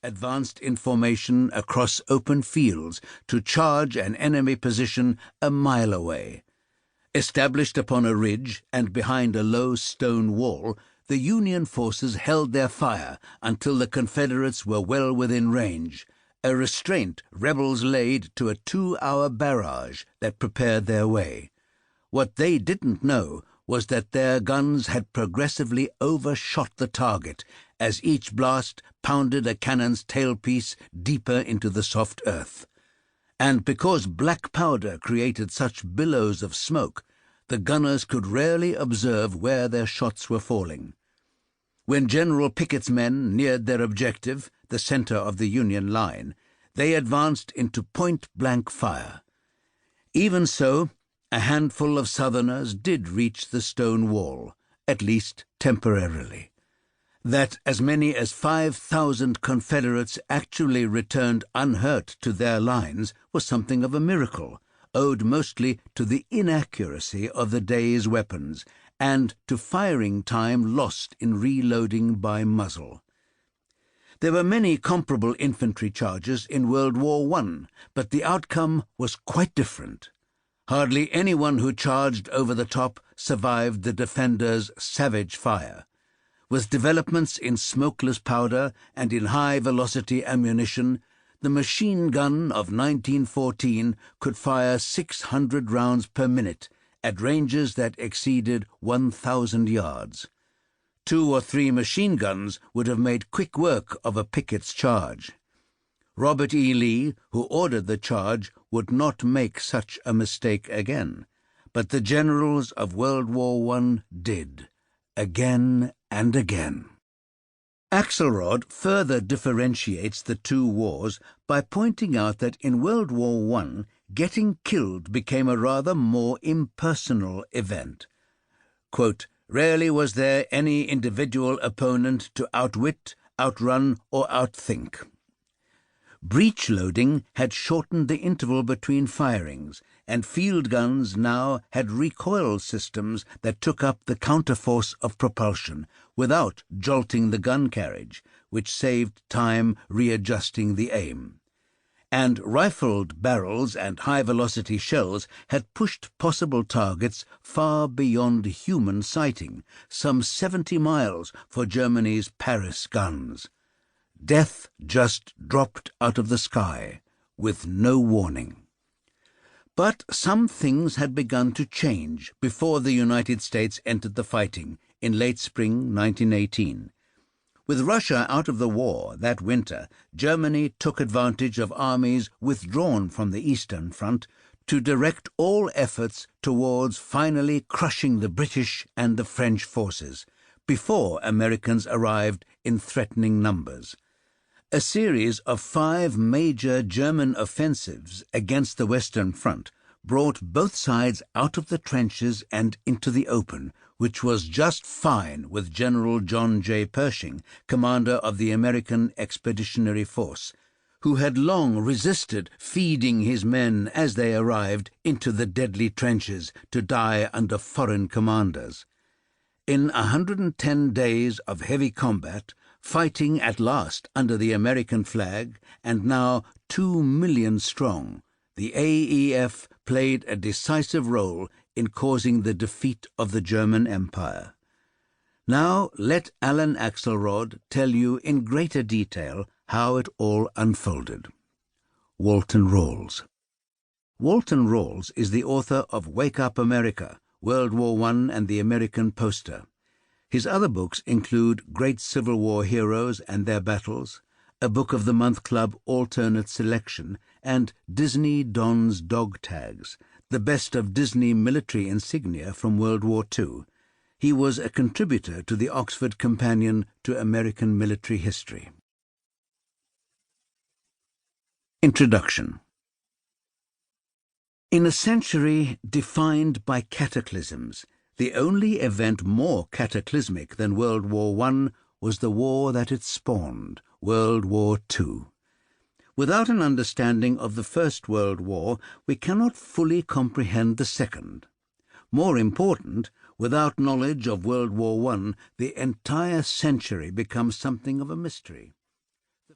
advanced in formation across open fields to charge an enemy position a mile away. Established upon a ridge and behind a low stone wall, the Union forces held their fire until the Confederates were well within range, a restraint rebels laid to a 2-hour barrage that prepared their way. What they didn't know was that their guns had progressively overshot the target as each blast pounded a cannon's tailpiece deeper into the soft earth. And because black powder created such billows of smoke, the gunners could rarely observe where their shots were falling. When General Pickett's men neared their objective, the center of the Union line, they advanced into point-blank fire. Even so, a handful of Southerners did reach the stone wall, at least temporarily. That as many as 5,000 Confederates actually returned unhurt to their lines was something of a miracle, owed mostly to the inaccuracy of the day's weapons and to firing time lost in reloading by muzzle. There were many comparable infantry charges in World War I, but the outcome was quite different. Hardly anyone who charged over the top survived the defenders' savage fire. With developments in smokeless powder and in high-velocity ammunition, the machine gun of 1914 could fire 600 rounds per minute at ranges that exceeded 1,000 yards. 2 or 3 machine guns would have made quick work of a Pickett's charge. Robert E. Lee, who ordered the charge, would not make such a mistake again, but the generals of World War I did, again and again. Axelrod further differentiates the two wars by pointing out that in World War I, getting killed became a rather more impersonal event. Quote, "Rarely was there any individual opponent to outwit, outrun, or outthink." Breech loading had shortened the interval between firings, and field guns now had recoil systems that took up the counterforce of propulsion without jolting the gun carriage, which saved time readjusting the aim. And rifled barrels and high-velocity shells had pushed possible targets far beyond human sighting, some 70 miles for Germany's Paris guns. Death just dropped out of the sky, with no warning. But some things had begun to change before the United States entered the fighting in late spring 1918. With Russia out of the war that winter, Germany took advantage of armies withdrawn from the Eastern Front to direct all efforts towards finally crushing the British and the French forces, before Americans arrived in threatening numbers. A series of 5 major German offensives against the Western Front brought both sides out of the trenches and into the open, which was just fine with General John J. Pershing, commander of the American Expeditionary Force, who had long resisted feeding his men as they arrived into the deadly trenches to die under foreign commanders. In 110 days of heavy combat, fighting at last under the American flag, and now 2 million strong, the AEF played a decisive role in causing the defeat of the German Empire. Now let Alan Axelrod tell you in greater detail how it all unfolded. Walton Rawls. Walton Rawls is the author of Wake Up America, World War I and the American Poster. His other books include Great Civil War Heroes and Their Battles, a Book of the Month Club alternate selection, and Disney Don's Dog Tags, the best of Disney military insignia from World War II. He was a contributor to the Oxford Companion to American Military History. Introduction. In a century defined by cataclysms, the only event more cataclysmic than World War I was the war that it spawned, World War II. Without an understanding of the First World War, we cannot fully comprehend the Second. More important, without knowledge of World War I, the entire century becomes something of a mystery.